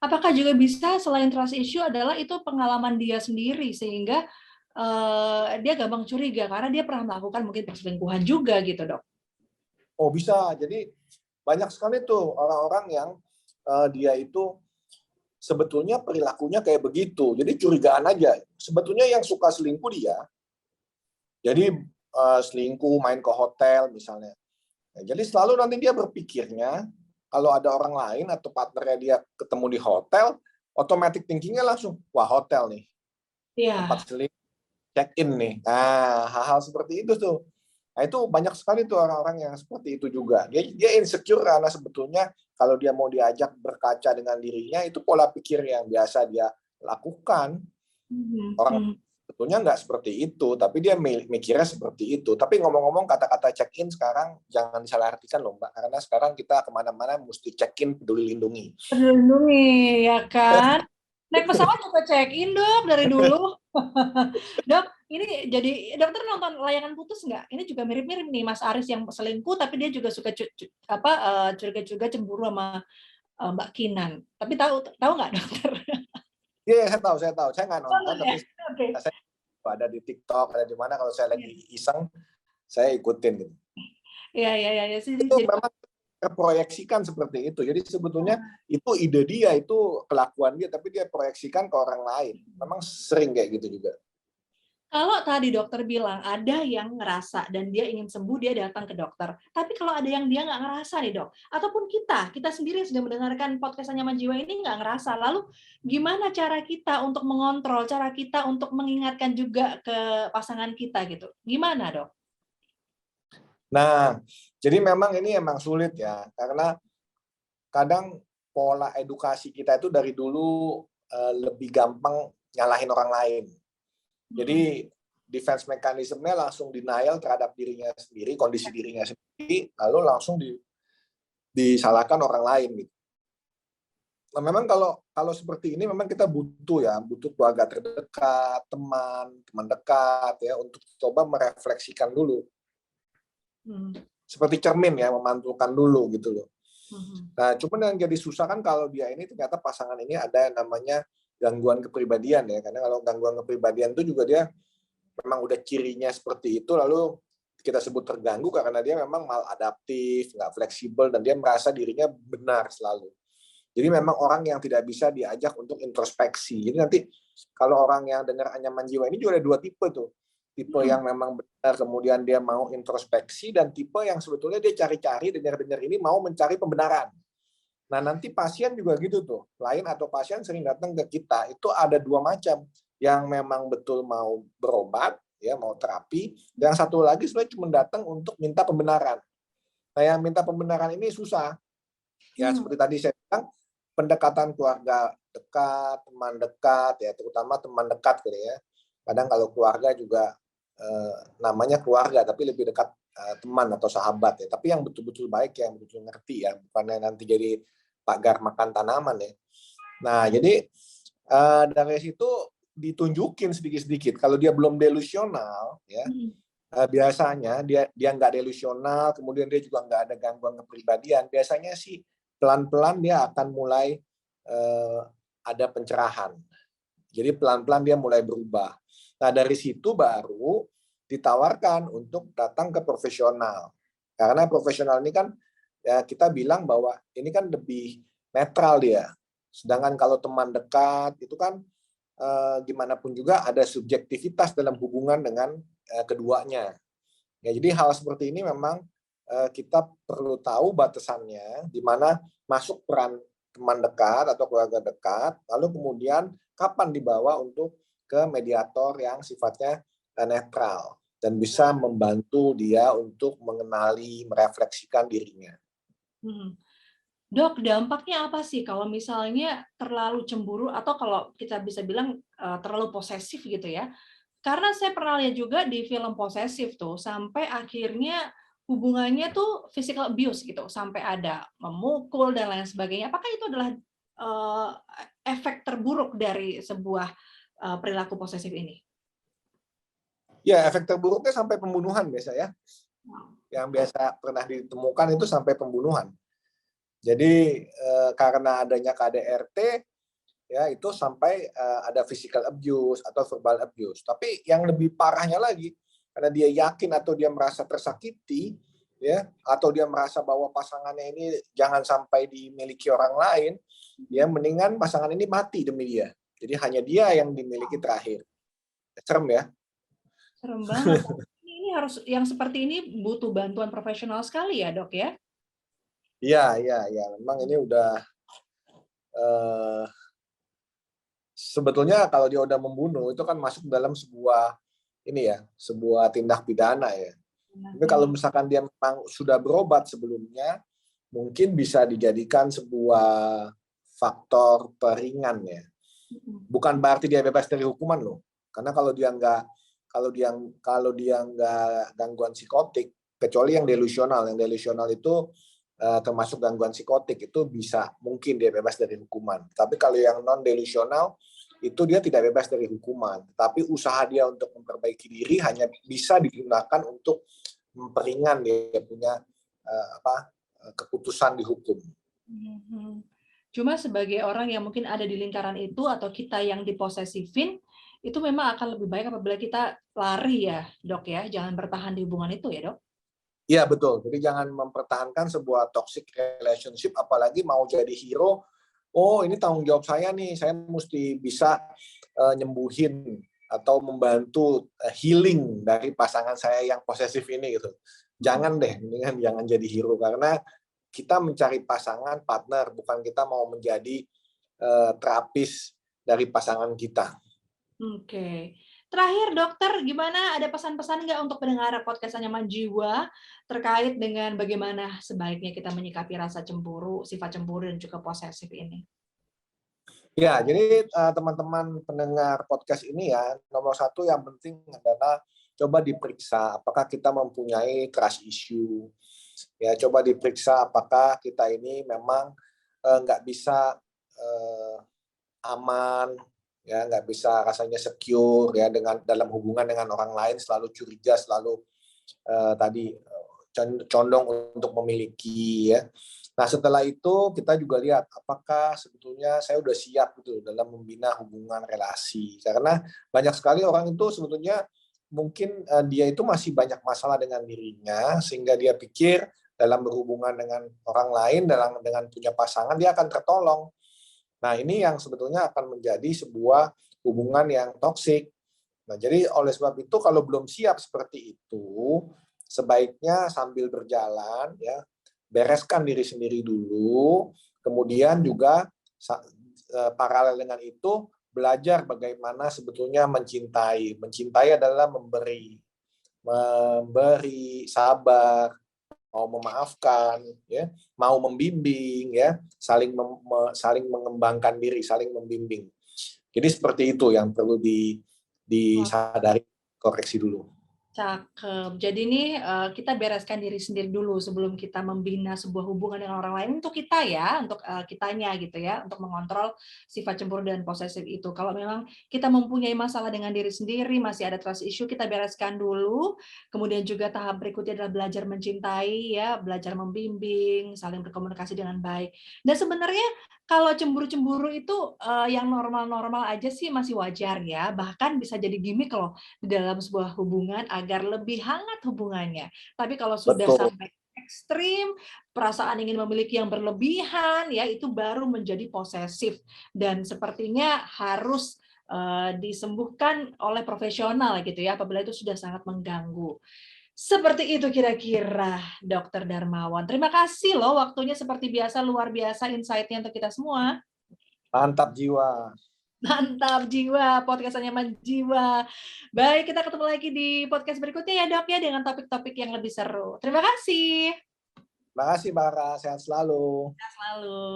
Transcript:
apakah juga bisa selain trust issue adalah itu pengalaman dia sendiri sehingga dia gampang curiga karena dia pernah melakukan mungkin perselingkuhan juga gitu, Dok? Oh bisa, jadi banyak sekali tuh orang-orang yang dia itu sebetulnya perilakunya kayak begitu, jadi curigaan aja. Sebetulnya yang suka selingkuh dia, jadi selingkuh main ke hotel misalnya. Jadi selalu nanti dia berpikirnya, kalau ada orang lain atau partnernya dia ketemu di hotel, automatic thinkingnya langsung, wah hotel nih, Iya. tempat selingkuh, check in nih. Nah, hal-hal seperti itu tuh. Nah, itu banyak sekali tuh orang-orang yang seperti itu juga. Dia insecure karena sebetulnya kalau dia mau diajak berkaca dengan dirinya, itu pola pikir yang biasa dia lakukan. Orang sebetulnya nggak seperti itu, tapi dia mikirnya seperti itu. Tapi ngomong-ngomong, kata-kata check-in sekarang jangan disalahartikan loh, Mbak. Karena sekarang kita kemana-mana mesti check-in Peduli Lindungi. Terlindungi, ya kan? Naik pesawat juga check-in, Dok, dari dulu. Dok, ini jadi dokter nonton Layangan Putus nggak? Ini juga mirip-mirip nih, Mas Aris yang selingkuh, tapi dia juga suka curiga-curiga cemburu sama Mbak Kinan. Tapi tahu nggak, dokter? Iya, saya tahu. Saya nggak nonton, Nonton ya? tapi Oke. saya ada di TikTok, ada di mana kalau saya lagi iseng, saya ikutin gitu. Iya, iya, iya. Itu memang terproyeksikan seperti itu. Jadi sebetulnya itu ide dia, itu kelakuan dia, tapi dia proyeksikan ke orang lain. Memang sering kayak gitu juga. Kalau tadi dokter bilang ada yang ngerasa dan dia ingin sembuh, dia datang ke dokter. Tapi kalau ada yang dia nggak ngerasa nih, Dok, ataupun kita sendiri yang sedang mendengarkan podcast Nyaman Jiwa ini nggak ngerasa, lalu gimana cara kita untuk mengontrol, cara kita untuk mengingatkan juga ke pasangan kita gitu? Gimana, Dok? Nah, jadi memang ini emang sulit ya, karena kadang pola edukasi kita itu dari dulu lebih gampang nyalahin orang lain. Jadi defense mekanismenya langsung denial terhadap dirinya sendiri, kondisi dirinya sendiri, lalu langsung disalahkan orang lain gitu. Nah, memang kalau seperti ini memang kita butuh keluarga terdekat, teman dekat ya untuk coba merefleksikan dulu. Seperti cermin ya, memantulkan dulu gitu loh. Nah, cuman yang jadi susah kan kalau dia ini ternyata pasangan ini ada yang namanya gangguan kepribadian ya, karena kalau gangguan kepribadian itu juga dia memang udah cirinya seperti itu, lalu kita sebut terganggu karena dia memang maladaptif, nggak fleksibel, dan dia merasa dirinya benar selalu. Jadi memang orang yang tidak bisa diajak untuk introspeksi. Jadi nanti kalau orang yang dengar Anyaman Jiwa ini juga ada dua tipe tuh. Tipe yang memang benar, kemudian dia mau introspeksi, dan tipe yang sebetulnya dia cari-cari, dengar-dengar ini mau mencari pembenaran. Nah, nanti pasien juga gitu tuh. Klien atau pasien sering datang ke kita, itu ada dua macam. Yang memang betul mau berobat, ya mau terapi. Yang satu lagi sebenarnya cuma datang untuk minta pembenaran. Nah, yang minta pembenaran ini susah. Ya, seperti tadi saya bilang, pendekatan keluarga dekat, teman dekat, ya terutama teman dekat gitu ya. Kadang kalau keluarga juga namanya keluarga, tapi lebih dekat teman atau sahabat ya. Tapi yang betul-betul baik, yang betul-betul ngerti ya, bukannya nanti jadi pagar makan tanaman ya. Nah, jadi dari situ ditunjukin sedikit-sedikit. Kalau dia belum delusional, ya biasanya dia nggak delusional, kemudian dia juga nggak ada gangguan kepribadian. Biasanya sih pelan-pelan dia akan mulai ada pencerahan. Jadi pelan-pelan dia mulai berubah. Nah, dari situ baru ditawarkan untuk datang ke profesional. Karena profesional ini kan ya kita bilang bahwa ini kan lebih netral dia. Sedangkan kalau teman dekat itu kan gimana pun juga ada subjektivitas dalam hubungan dengan keduanya. Ya, jadi hal seperti ini memang kita perlu tahu batasannya, di mana masuk peran teman dekat atau keluarga dekat, lalu kemudian kapan dibawa untuk ke mediator yang sifatnya netral dan bisa membantu dia untuk mengenali, merefleksikan dirinya. Dok, dampaknya apa sih kalau misalnya terlalu cemburu atau kalau kita bisa bilang terlalu posesif gitu ya? Karena saya pernah lihat juga di film posesif tuh, sampai akhirnya hubungannya tuh physical abuse gitu, sampai ada memukul dan lain sebagainya. Apakah itu adalah efek terburuk dari sebuah perilaku posesif ini? Ya, efek terburuknya sampai pembunuhan biasa ya. Yang biasa pernah ditemukan itu sampai pembunuhan. Jadi karena adanya KDRT, ya itu sampai ada physical abuse atau verbal abuse. Tapi yang lebih parahnya lagi, karena dia yakin atau dia merasa tersakiti, ya, atau dia merasa bahwa pasangannya ini jangan sampai dimiliki orang lain, ya mendingan pasangan ini mati demi dia. Jadi hanya dia yang dimiliki terakhir. Serem ya? Serem banget. Ini harus yang seperti ini butuh bantuan profesional sekali ya, Dok ya? Iya, iya, iya. Memang ini udah sebetulnya kalau dia udah membunuh itu kan masuk dalam sebuah ini ya, sebuah tindak pidana ya. Tapi kalau misalkan dia memang sudah berobat sebelumnya, mungkin bisa dijadikan sebuah faktor peringan ya. Bukan berarti dia bebas dari hukuman loh. Karena kalau dia nggak gangguan psikotik, kecuali yang delusional itu termasuk gangguan psikotik itu bisa mungkin dia bebas dari hukuman. Tapi kalau yang non delusional itu dia tidak bebas dari hukuman. Tapi usaha dia untuk memperbaiki diri hanya bisa digunakan untuk memperingan dia punya keputusan di hukum. Cuma sebagai orang yang mungkin ada di lingkaran itu atau kita yang diposesifin, itu memang akan lebih baik apabila kita lari ya, Dok ya, jangan bertahan di hubungan itu ya, Dok? Iya betul. Jadi jangan mempertahankan sebuah toxic relationship, apalagi mau jadi hero. Oh ini tanggung jawab saya nih, saya mesti bisa nyembuhin atau membantu healing dari pasangan saya yang posesif ini gitu. Jangan deh, mendingan jangan jadi hero karena kita mencari pasangan partner, bukan kita mau menjadi terapis dari pasangan kita. Oke. Terakhir dokter, gimana ada pesan-pesan nggak untuk pendengar podcast Anyaman Jiwa terkait dengan bagaimana sebaiknya kita menyikapi rasa cemburu, sifat cemburu dan juga posesif ini? Ya, jadi teman-teman pendengar podcast ini ya, nomor satu yang penting adalah coba diperiksa apakah kita mempunyai trust issue. Ya, coba diperiksa apakah kita ini memang nggak bisa aman, ya nggak bisa rasanya secure ya dengan dalam hubungan dengan orang lain, selalu curiga, selalu condong untuk memiliki ya. Nah setelah itu kita juga lihat apakah sebetulnya saya udah siap gitu dalam membina hubungan relasi, karena banyak sekali orang itu sebetulnya mungkin dia itu masih banyak masalah dengan dirinya sehingga dia pikir dalam berhubungan dengan orang lain, dengan punya pasangan dia akan tertolong. Nah, ini yang sebetulnya akan menjadi sebuah hubungan yang toksik. Nah, jadi oleh sebab itu kalau belum siap seperti itu, sebaiknya sambil berjalan ya, bereskan diri sendiri dulu, kemudian juga paralel dengan itu belajar bagaimana sebetulnya mencintai. Mencintai adalah memberi sabar, mau memaafkan, ya, mau membimbing, ya, saling mengembangkan diri, saling membimbing. Jadi seperti itu yang perlu disadari, koreksi dulu. Cakep. Jadi nih kita bereskan diri sendiri dulu sebelum kita membina sebuah hubungan dengan orang lain untuk kita ya, untuk kitanya gitu ya, untuk mengontrol sifat cemburu dan posesif itu. Kalau memang kita mempunyai masalah dengan diri sendiri, masih ada trust issue, kita bereskan dulu. Kemudian juga tahap berikutnya adalah belajar mencintai ya, belajar membimbing, saling berkomunikasi dengan baik. Dan sebenarnya kalau cemburu-cemburu itu yang normal-normal aja sih masih wajar ya, bahkan bisa jadi gimmick loh di dalam sebuah hubungan agar lebih hangat hubungannya. Tapi kalau sudah Betul. sampai ekstrim, perasaan ingin memiliki yang berlebihan, ya itu baru menjadi posesif dan sepertinya harus disembuhkan oleh profesional gitu ya, apabila itu sudah sangat mengganggu. Seperti itu kira-kira, Dokter Darmawan. Terima kasih loh waktunya seperti biasa, luar biasa insight-nya untuk kita semua. Mantap jiwa. Mantap jiwa, podcast Anyaman Jiwa. Baik, kita ketemu lagi di podcast berikutnya ya dok ya, dengan topik-topik yang lebih seru. Terima kasih. Terima kasih Bara, sehat selalu. Sehat selalu.